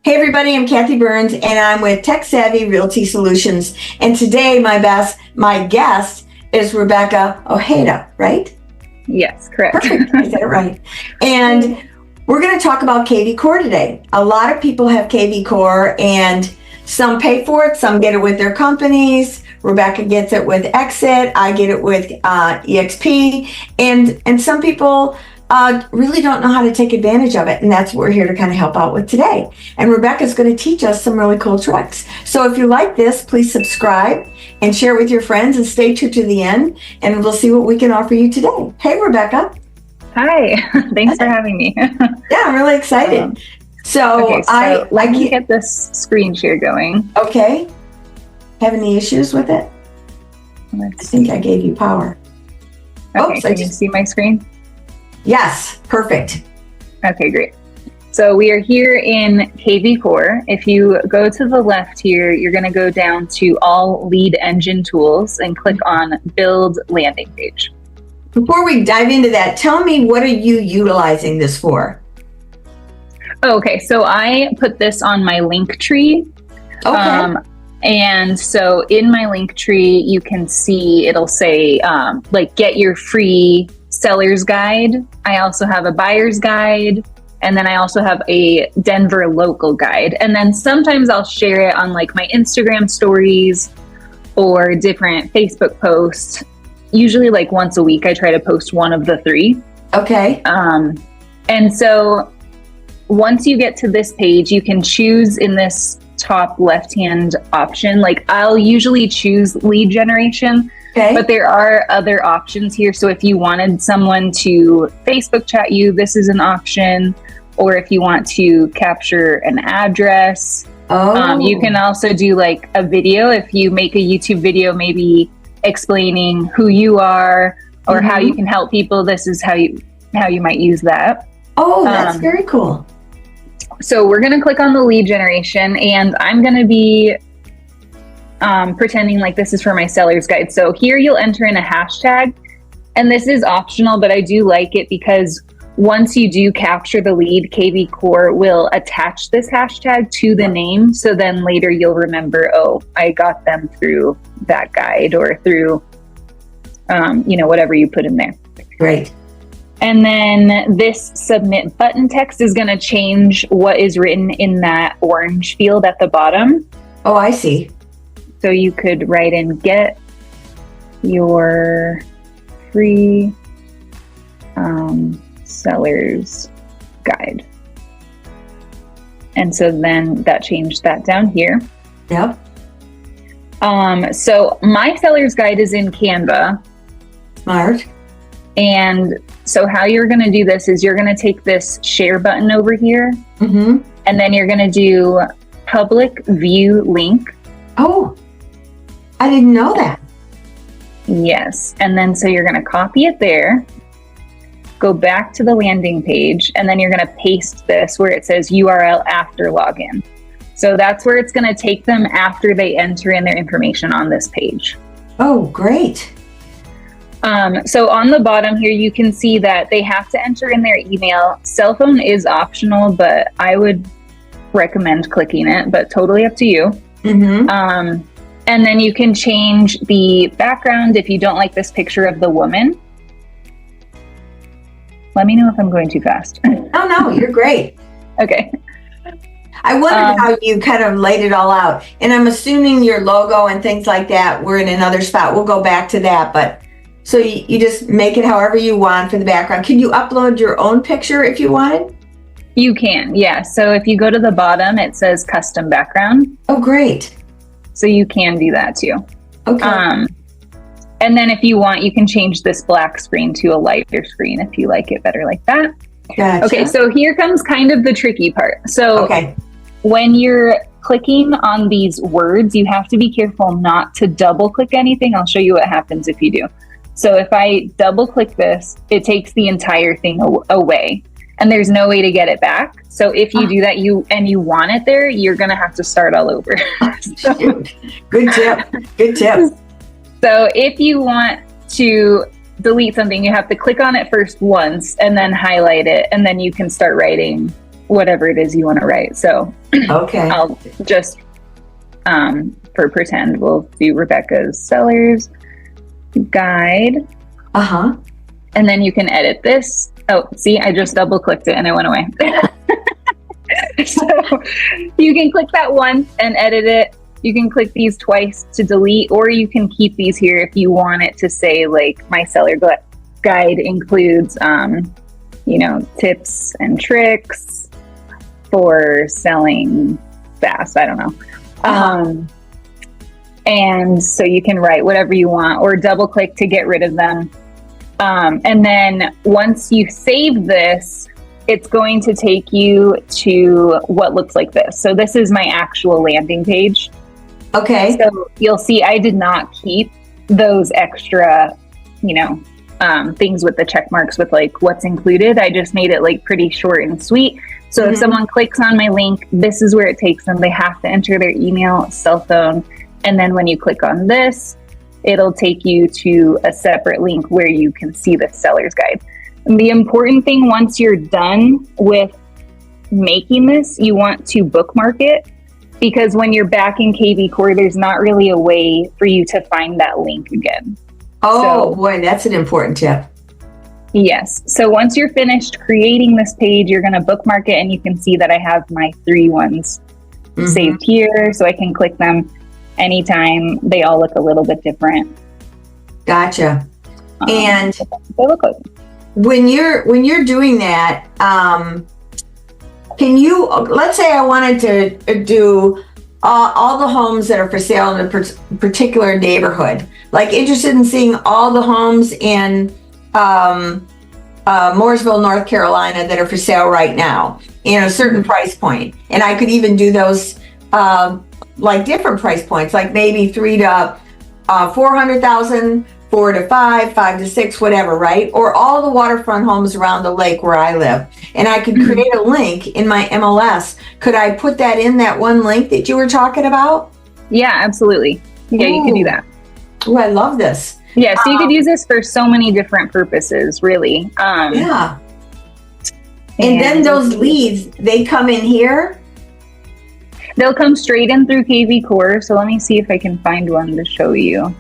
Hey everybody, I'm Kathy Burns and I'm with Tech Savvy Realty Solutions. And today my guest is Rebecca Ojeda, right? Yes, correct. Perfect, I said it right. And we're going to talk about Kvcore today. A lot of people have Kvcore and some pay for it, some get it with their companies. Rebecca gets it with Exit, I get it with EXP, and some people really don't know how to take advantage of it, and that's what we're here to kind of help out with today. And Rebecca's going to teach us some really cool tricks. So if you like this, please subscribe and share with your friends and stay tuned to the end, and we'll see what we can offer you today. Hey, Rebecca. Hi, thanks for having me. Yeah, I'm really excited. So let me get this screen share going. Okay. Have any issues with it? I think I gave you power. Okay, oops, can you see my screen? Yes, perfect. Okay, great. So we are here in Kvcore. If you go to the left here, you're going to go down to all lead engine tools and click on build landing page. Before we dive into that, tell me, what are you utilizing this for? Okay, so I put this on my link tree. Okay. And so in my link tree, you can see it'll say like get your free seller's guide. I also have a buyer's guide, and then I also have a Denver local guide. And then sometimes I'll share it on like my Instagram stories or different Facebook posts. Usually like once a week, I try to post one of the three. Okay. And so once you get to this page, you can choose in this top left-hand option. Like I'll usually choose lead generation. Okay. But there are other options here. So if you wanted someone to Facebook chat you, this is an option. Or if you want to capture an address, you can also do like a video. If you make a YouTube video, maybe explaining who you are or how you can help people, this is how you might use that. Oh, that's very cool. So we're going to click on the lead generation, and I'm going to be pretending like this is for my seller's guide. So here you'll enter in a hashtag, and this is optional, but I do like it because once you do capture the lead, Kvcore will attach this hashtag to the name. So then later you'll remember, oh, I got them through that guide or through, whatever you put in there. Great. And then this submit button text is going to change what is written in that orange field at the bottom. Oh, I see. So you could write in get your free seller's guide. And so then that changed that down here. Yep. So my seller's guide is in Canva. Smart. And so how you're going to do this is you're going to take this share button over here, and then you're going to do public view link. Oh, I didn't know that. Yes. And then so you're going to copy it there, go back to the landing page, and then you're going to paste this where it says URL after login. So that's where it's going to take them after they enter in their information on this page. Oh, great. So on the bottom here, you can see that they have to enter in their email. Cell phone is optional, but I would recommend clicking it, but totally up to you. And then you can change the background if you don't like this picture of the woman. Let me know if I'm going too fast. Oh, no, you're great. Okay. I wondered how you kind of laid it all out. And I'm assuming your logo and things like that were in another spot. We'll go back to that, but so you just make it however you want for the background. Can you upload your own picture if you wanted? You can, yeah. So if you go to the bottom, it says custom background. Oh, great. So you can do that too. Okay. And then if you want, you can change this black screen to a lighter screen if you like it better like that. Gotcha. Okay, so here comes kind of the tricky part. So when you're clicking on these words, you have to be careful not to double click anything. I'll show you what happens if you do. So if I double click this, it takes the entire thing away, and there's no way to get it back. So if you do that, you want it there, you're going to have to start all over. Good tip. Good tip. So if you want to delete something, you have to click on it first once and then highlight it, and then you can start writing whatever it is you want to write. So Okay. I'll just, for pretend, we'll do Rebecca's seller's guide. Uh-huh. And then you can edit this. Oh, see, I just double clicked it and it went away. So you can click that once and edit it. You can click these twice to delete, or you can keep these here if you want it to say like my seller guide includes, tips and tricks for selling fast. I don't know. And so you can write whatever you want or double click to get rid of them. And then once you save this, it's going to take you to what looks like this. So this is my actual landing page. Okay. So you'll see I did not keep those extra, things with the check marks with like what's included. I just made it like pretty short and sweet. So if someone clicks on my link, this is where it takes them. They have to enter their email, cell phone. And then when you click on this, it'll take you to a separate link where you can see the seller's guide. And the important thing, once you're done with making this, you want to bookmark it, because when you're back in Kvcore, there's not really a way for you to find that link again. Oh, boy, that's an important tip. Yes. So once you're finished creating this page, you're going to bookmark it, and you can see that I have my 3 ones saved here, so I can click them anytime. They all look a little bit different. Gotcha. And they look like. when you're doing that, can you, let's say I wanted to do all the homes that are for sale in a particular neighborhood, like interested in seeing all the homes in Mooresville, North Carolina that are for sale right now in a certain price point. And I could even do those like different price points, like maybe 3 to 400,000, 4 to 5, 5 to 6, whatever, right? Or all the waterfront homes around the lake where I live. And I could create a link in my MLS. Could I put that in that one link that you were talking about? Yeah, absolutely. Yeah, you could do that. Oh, I love this. Yeah, so you could use this for so many different purposes, really. Yeah. And then those leads, they come in here? They'll come straight in through Kvcore. So let me see if I can find one to show you.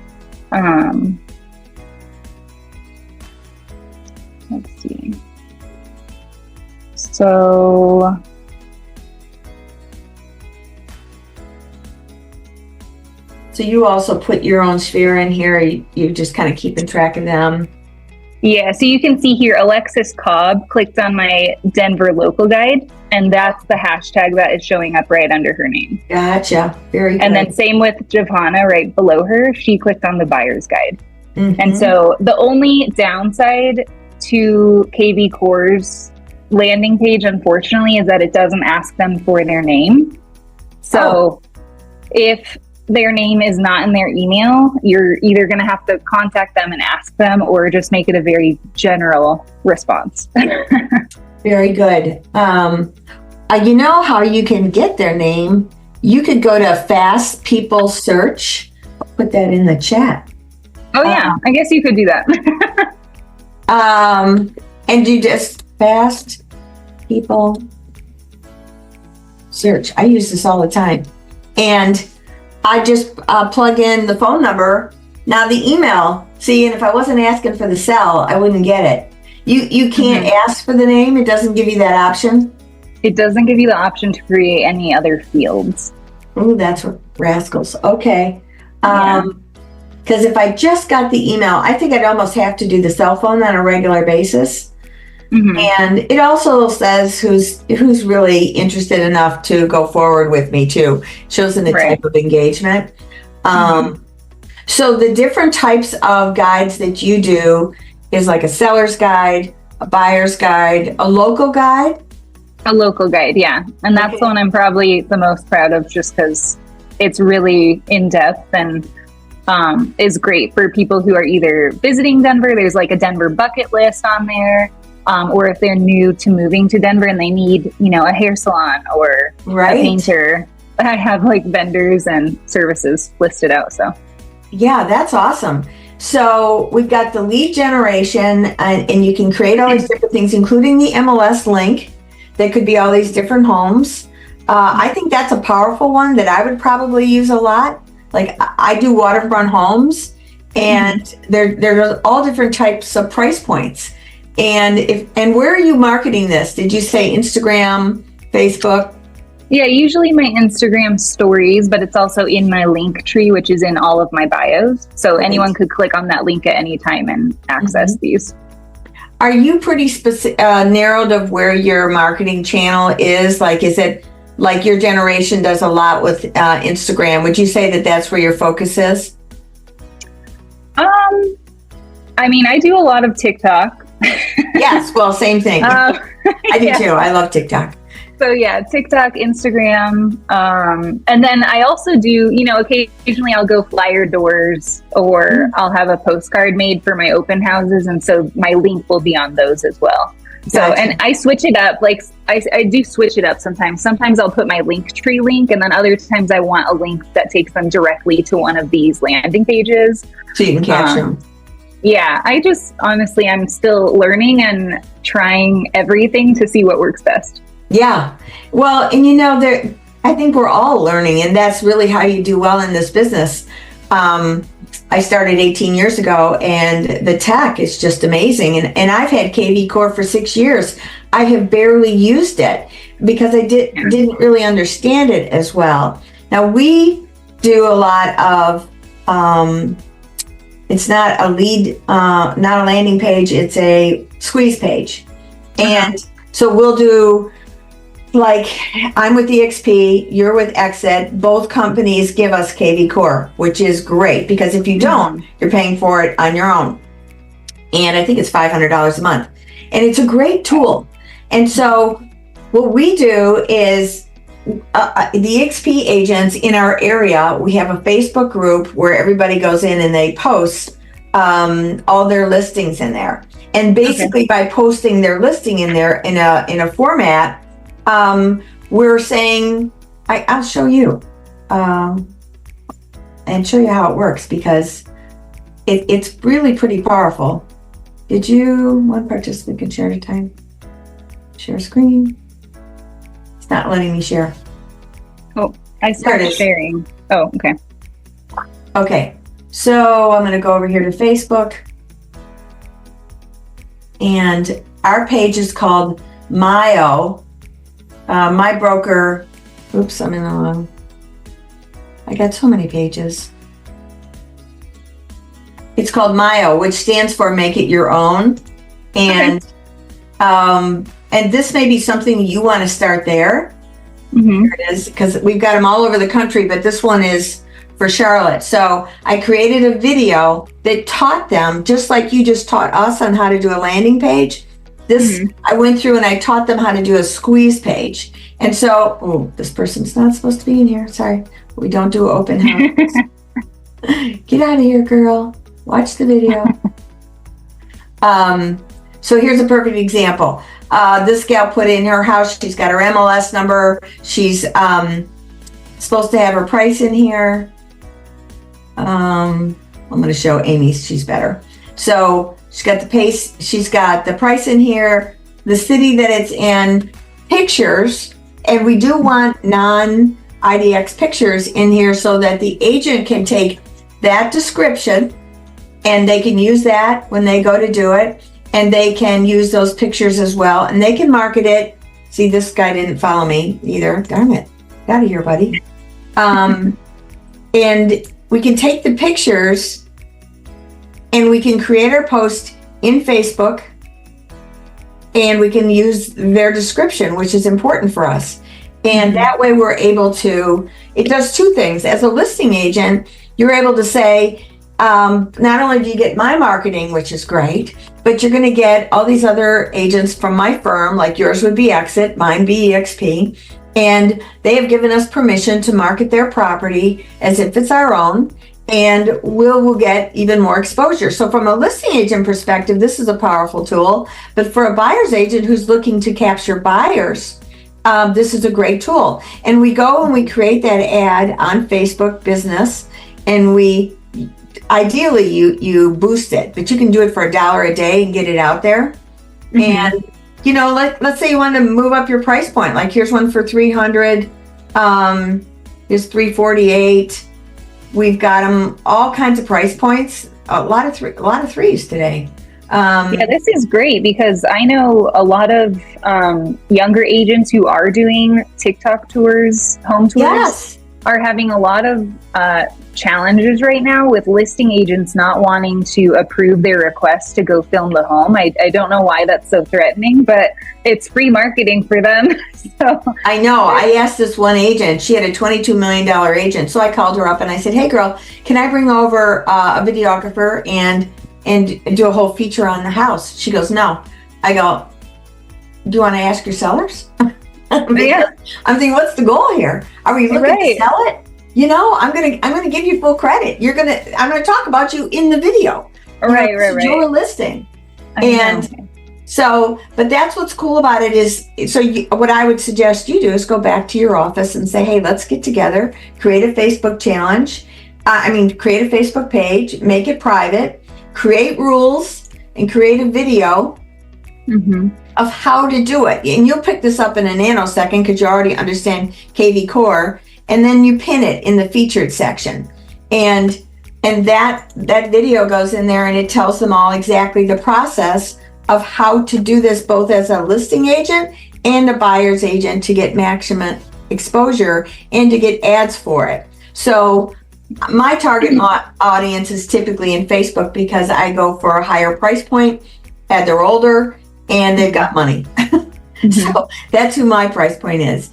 Let's see. So you also put your own sphere in here. You just kind of keeping track of them. Yeah, so you can see here, Alexis Cobb clicked on my Denver local guide, and that's the hashtag that is showing up right under her name. Gotcha. Very good. And then same with Giovanna right below her, she clicked on the buyer's guide. And so the only downside to Kvcore's landing page, unfortunately, is that it doesn't ask them for their name. So if their name is not in their email, you're either going to have to contact them and ask them, or just make it a very general response. Very good. You know how you can get their name? You could go to Fast People Search. I'll put that in the chat. Oh yeah, I guess you could do that. And you just Fast People Search. I use this all the time. And I just plug in the phone number. Now the email, see, and if I wasn't asking for the cell, I wouldn't get it. You can't ask for the name. It doesn't give you that option. It doesn't give you the option to create any other fields. Oh, that's rascals. Okay. Because if I just got the email, I think I'd almost have to do the cell phone on a regular basis. And it also says who's really interested enough to go forward with me too. Shows in the type of engagement. So the different types of guides that you do is like a seller's guide, a buyer's guide, a local guide. A local guide, yeah. And that's the one I'm probably the most proud of, just because it's really in depth and is great for people who are either visiting Denver. There's like a Denver bucket list on there. Or if they're new to moving to Denver and they need, a hair salon or a painter. I have like vendors and services listed out. So, yeah, that's awesome. So we've got the lead generation, and you can create all these different things, including the MLS link. They could be all these different homes. I think that's a powerful one that I would probably use a lot. Like I do waterfront homes, and there's all different types of price points. And where are you marketing this? Did you say Instagram, Facebook? Yeah, usually my Instagram stories, but it's also in my link tree, which is in all of my bios. So anyone could click on that link at any time and access these. Are you pretty narrowed of where your marketing channel is? Like, is it like your generation does a lot with Instagram? Would you say that that's where your focus is? I mean, I do a lot of TikTok. Yes, well, same thing. I do too. I love TikTok. So yeah, TikTok, Instagram, and then I also do, occasionally I'll go flyer doors, or I'll have a postcard made for my open houses, and so my link will be on those as well. So, and I switch it up, like I do switch it up sometimes. Sometimes I'll put my link tree link, and then other times I want a link that takes them directly to one of these landing pages. So you can catch them. Yeah, honestly, I'm still learning and trying everything to see what works best. Yeah. Well, and I think we're all learning, and that's really how you do well in this business. I started 18 years ago, and the tech is just amazing. And I've had Kvcore for 6 years. I have barely used it because I didn't really understand it as well. Now we do a lot of, it's not a lead, not a landing page, it's a squeeze page. And so we'll do, like, I'm with EXP, you're with Exit. Both companies give us Kvcore, which is great, because if you don't, you're paying for it on your own. And I think it's $500 a month. And it's a great tool. And so what we do is the EXP agents in our area, we have a Facebook group where everybody goes in and they post all their listings in there. And basically by posting their listing in there in a format, we're saying, I'll show you and show you how it works, because it's really pretty powerful. One participant can share at a time? Share screen. It's not letting me share. Oh, I started sharing. Oh, okay. Okay, so I'm going to go over here to Facebook. And our page is called My Broker. Oops, I'm in the wrong. I got so many pages. It's called MIO, which stands for Make It Your Own. And and this may be something you want to start there. Here it is, because we've got them all over the country, but this one is for Charlotte. So I created a video that taught them, just like you just taught us on how to do a landing page. I went through and I taught them how to do a squeeze page. And so, this person's not supposed to be in here. Sorry, we don't do open house. Get out of here, girl. Watch the video. So here's a perfect example. This gal put in her house. She's got her MLS number. She's supposed to have her price in here. I'm going to show Amy. She's better. So she's got the price in here, the city that it's in, pictures, and we do want non-IDX pictures in here so that the agent can take that description and they can use that when they go to do it, and they can use those pictures as well, and they can market it. See, this guy didn't follow me either. Darn it. Get out of here, buddy. And we can take the pictures and we can create our post in Facebook, and we can use their description, which is important for us. And that way we're able to, it does two things. As a listing agent, you're able to say, not only do you get my marketing, which is great, but you're going to get all these other agents from my firm, like yours would be Exit, mine be EXP, and they have given us permission to market their property as if it's our own, and we'll get even more exposure. So from a listing agent perspective, this is a powerful tool, but for a buyer's agent who's looking to capture buyers, this is a great tool. And we go and we create that ad on Facebook Business, and ideally you boost it, but you can do it for $1 a day and get it out there. And let's say you want to move up your price point. Like here's one for 300. Here's 348. We've got them all kinds of price points. A lot of threes today. This is great because I know a lot of younger agents who are doing TikTok tours, home tours, yes, are having a lot of challenges right now with listing agents not wanting to approve their request to go film the home. I don't know why that's so threatening, but it's free marketing for them. So I know. I asked this one agent, she had a $22 million agent. So I called her up and I said, hey girl, can I bring over a videographer and do a whole feature on the house? She goes, no. I go, do you want to ask your sellers? I'm thinking, what's the goal here? Are we looking to sell it? I'm gonna give you full credit. I'm gonna talk about you in the video. Right. Your listing. But that's what's cool about it is, what I would suggest you do is go back to your office and say, hey, let's get together, create a Facebook challenge. Create a Facebook page, make it private, create rules, and create a video of how to do it. And you'll pick this up in a nanosecond because you already understand Kvcore. And then you pin it in the featured section. And that video goes in there and it tells them all exactly the process of how to do this, both as a listing agent and a buyer's agent, to get maximum exposure and to get ads for it. So my target audience is typically in Facebook because I go for a higher price point, and they're older and they've got money. So that's who my price point is.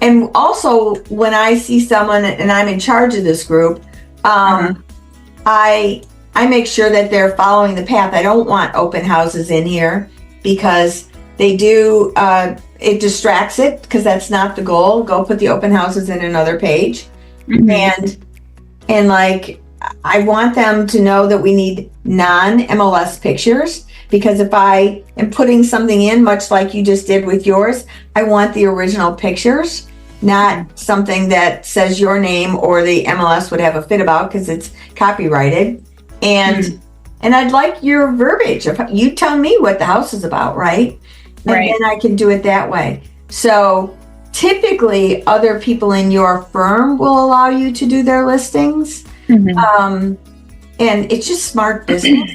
And also when I see someone and I'm in charge of this group, I make sure that they're following the path. I don't want open houses in here because they do, it distracts it because that's not the goal. Go put the open houses in another page. And like, I want them to know that we need non-MLS pictures, because if I am putting something in, much like you just did with yours, I want the original pictures, not something that says your name or the MLS would have a fit about because it's copyrighted. And I'd like your verbiage. You tell me what the house is about, right? And then I can do it that way. So typically other people in your firm will allow you to do their listings. And it's just smart business.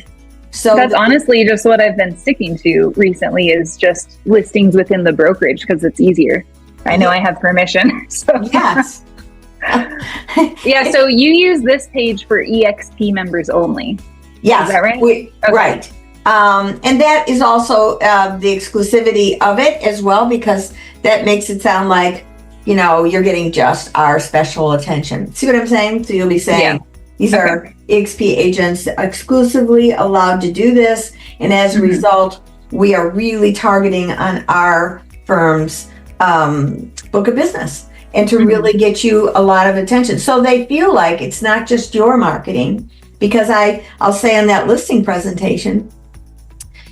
So that's honestly just what I've been sticking to recently, is just listings within the brokerage because it's easier. I know I have permission. So. Yes. So you use this page for EXP members only. Yes. Is that right? Okay. Right. And that is also the exclusivity of it as well, because that makes it sound like, you're getting just our special attention. See what I'm saying? So you'll be saying, these are EXP agents exclusively allowed to do this. And as a result, we are really targeting on our firm's book of business and to really get you a lot of attention. So they feel like it's not just your marketing, because I'll say on that listing presentation,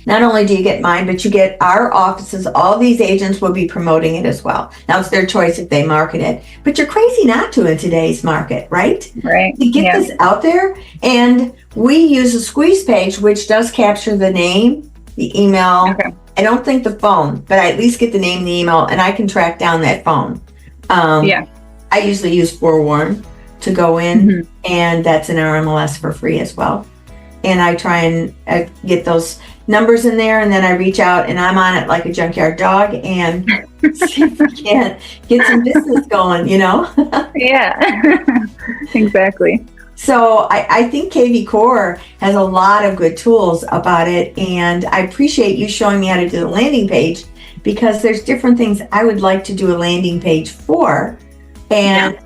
not only do you get mine, but you get our offices. All these agents will be promoting it as well. Now it's their choice if they market it, but you're crazy not to in today's market, right? Right. To get this out there. And we use a squeeze page, which does capture the name, the email. Okay. I don't think the phone, but I at least get the name and the email, and I can track down that phone. I usually use Forewarn to go in, and that's in our MLS for free as well. And I try and get those numbers in there, and then I reach out and I'm on it like a junkyard dog and see if we can get some business going, Exactly. So I think Kvcore has a lot of good tools about it, and I appreciate you showing me how to do the landing page, because there's different things I would like to do a landing page for. And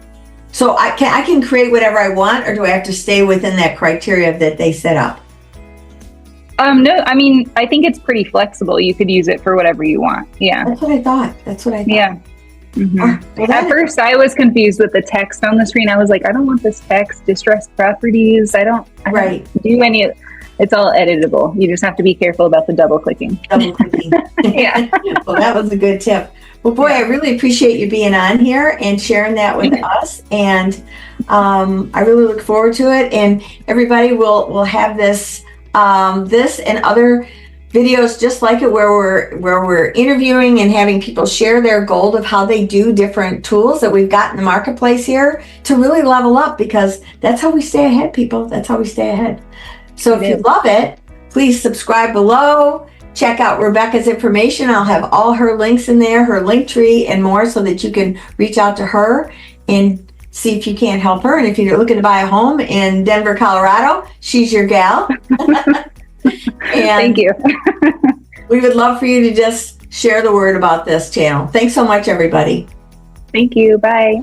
so I can create whatever I want, or do I have to stay within that criteria that they set up? No, I think it's pretty flexible. You could use it for whatever you want. Yeah. That's what I thought. Yeah. Well, at first I was confused with the text on the screen. I was like, I don't want this text, distressed properties. I don't do any of it. It's all editable. You just have to be careful about the double clicking. Yeah. Well, that was a good tip. Well, boy, I really appreciate you being on here and sharing that with us. And I really look forward to it. And everybody will have this and other videos just like it where we're interviewing and having people share their gold of how they do different tools that we've got in the marketplace here to really level up, because that's how we stay ahead, people. That's how we stay ahead. So if you love it, please subscribe below. Check out Rebecca's information. I'll have all her links in there, her link tree and more, so that you can reach out to her and see if you can't help her. And if you're looking to buy a home in Denver, Colorado, she's your gal. Thank you. We would love for you to just share the word about this channel. Thanks so much, everybody. Thank you. Bye.